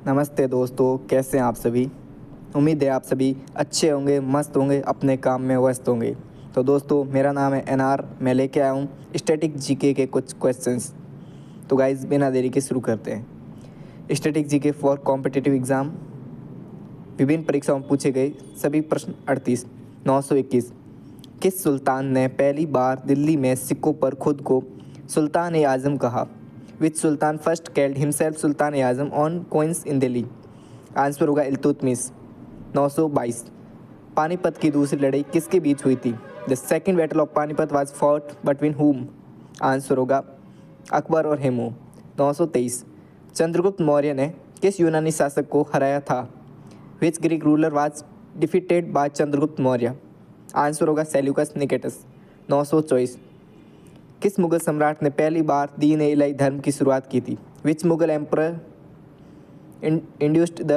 नमस्ते दोस्तों, कैसे हैं आप सभी। उम्मीद है आप सभी अच्छे होंगे, मस्त होंगे, अपने काम में व्यस्त होंगे। तो दोस्तों, मेरा नाम है एनआर। मैं लेके आया हूँ स्टैटिक जीके के कुछ क्वेश्चंस। तो गाइस, बिना देरी के शुरू करते हैं। Static GK for competitive exam. विभिन्न परीक्षाओं में पूछे गए सभी प्रश्न 38। 921। किस सुल्तान ने पहली बार दिल्ली में सिक्कों पर खुद को सुल्तान ए आज़म कहा? Which sultan first called himself sultan ए आज़म on coins in Delhi? Answer होगा इल्तुतमिश। 922। पानीपत की दूसरी लड़ाई किसके बीच हुई थी? The second battle of Panipat was fought between हुम? आंसर होगा अकबर और हेमू। 923। चंद्रगुप्त मौर्य ने किस यूनानी शासक को हराया था? Which Greek ruler was defeated by Chandragupta Maurya? Answer होगा सेल्यूकस निकेटस। 924। किस मुगल सम्राट ने पहली बार दीन ए इलाही धर्म की शुरुआत की थी? विच Mughal emperor induced the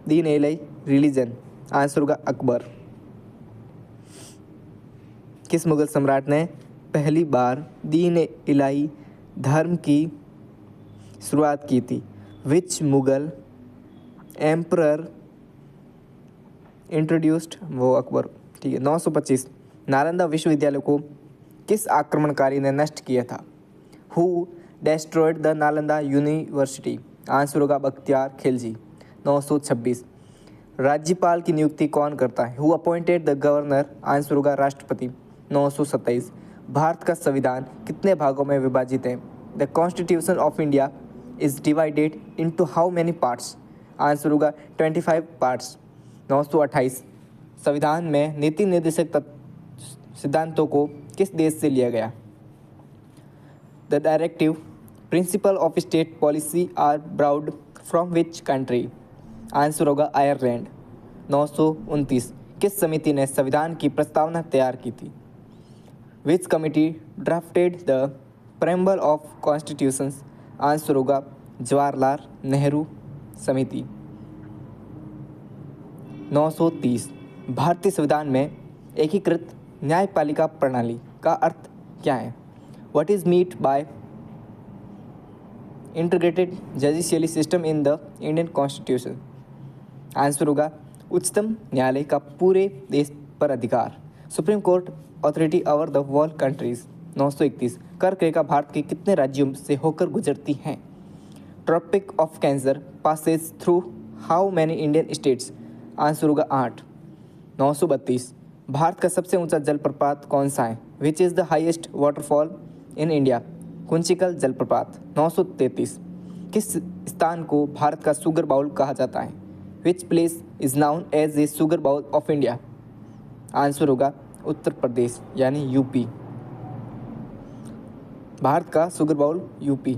Deen A Ilahi religion? Answer होगा अकबर। किस मुगल सम्राट ने पहली बार दीन ए इलाही धर्म की शुरुआत की थी? विच मुगल एम्परर इंट्रोड्यूस्ड? वो अकबर। ठीक है। 925। नालंदा विश्वविद्यालय को किस आक्रमणकारी ने नष्ट किया था? Who destroyed the Nalanda university? Answer होगा बख्तियार खिलजी। 926। राज्यपाल की नियुक्ति कौन करता है? Who appointed the governor? Answer होगा राष्ट्रपति। 927। भारत का संविधान कितने भागों में विभाजित है? The constitution of India is divided into how many parts? Answer होगा 25 पार्ट्स। 928। संविधान में नीति निर्देशक सिद्धांतों को किस देश से लिया गया? The directive principle of state policy are borrowed from which country? Answer होगा आयरलैंड। 929। किस समिति ने संविधान की प्रस्तावना तैयार की थी? विच committee drafted the preamble of constitutions? Answer होगा जवाहरलाल नेहरू समिति। 930। भारतीय संविधान में एकीकृत न्यायपालिका प्रणाली का अर्थ क्या है? What is meant by integrated judiciary system in the Indian constitution? Answer होगा उच्चतम न्यायालय का पूरे देश पर अधिकार। Supreme court authority over the world countries. 931। कर्क रेखा भारत के कितने राज्यों से होकर गुजरती हैं? Tropic of cancer passes through how many Indian states? Answer होगा 8। 932। भारत का सबसे ऊंचा जलप्रपात कौन सा है? Which is the highest waterfall in India? Kunchikal जलप्रपात। 933। किस स्थान को भारत का शुगर बाउल कहा जाता है? Which place is known as a sugar bowl of India? Answer होगा उत्तर प्रदेश यानी यूपी। भारत का शुगर बाउल यूपी।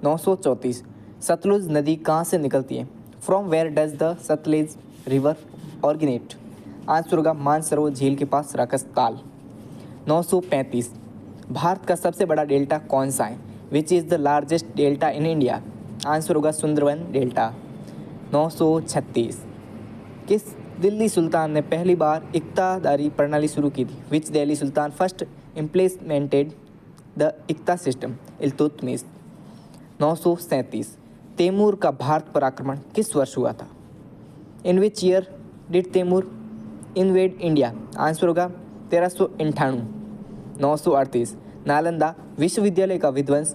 934। सतलुज नदी कहाँ से निकलती है? From where does the Sutlej river originate? Answer होगा मानसरोवर झील के पास राकसताल। 935। भारत का सबसे बड़ा डेल्टा कौन सा है? Which is the largest delta in India? Answer होगा सुंदरवन डेल्टा। 936। किस दिल्ली सुल्तान ने पहली बार इक्तादारी प्रणाली शुरू की थी? Which Delhi sultan first implemented the iqta system? Iltutmish. 937। Timur का भारत पर आक्रमण किस वर्ष हुआ था? In which year did Timur invade India? Answer होगा 1398। 938। नालंदा विश्वविद्यालय का विध्वंस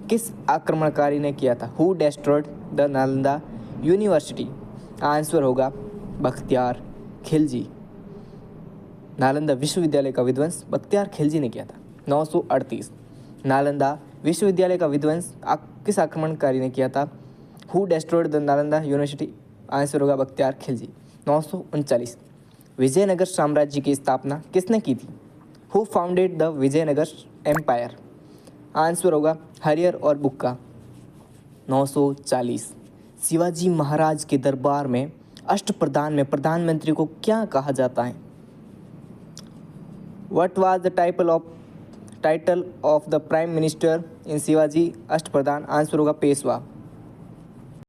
किस आक्रमणकारी ने किया था? Who destroyed the Nalanda university? Answer होगा बख्तियार खिलजी। नालंदा विश्वविद्यालय का विध्वंस बख्तियार खिलजी ने किया था। 938। नालंदा विश्वविद्यालय का विध्वंस किस आक्रमणकारी ने किया था? Who destroyed the Nalanda university? Answer होगा बख्तियार खिलजी। 939। विजयनगर साम्राज्य की स्थापना किसने की थी? Who founded the Vijayanagara empire? Answer होगा हरियर और बुक्का। 940। शिवाजी महाराज के दरबार में अष्टप्रधान में प्रधानमंत्री को क्या कहा जाता है? What was the title of the prime minister in Shivaji Ashtapradhan? Answer होगा पेशवा।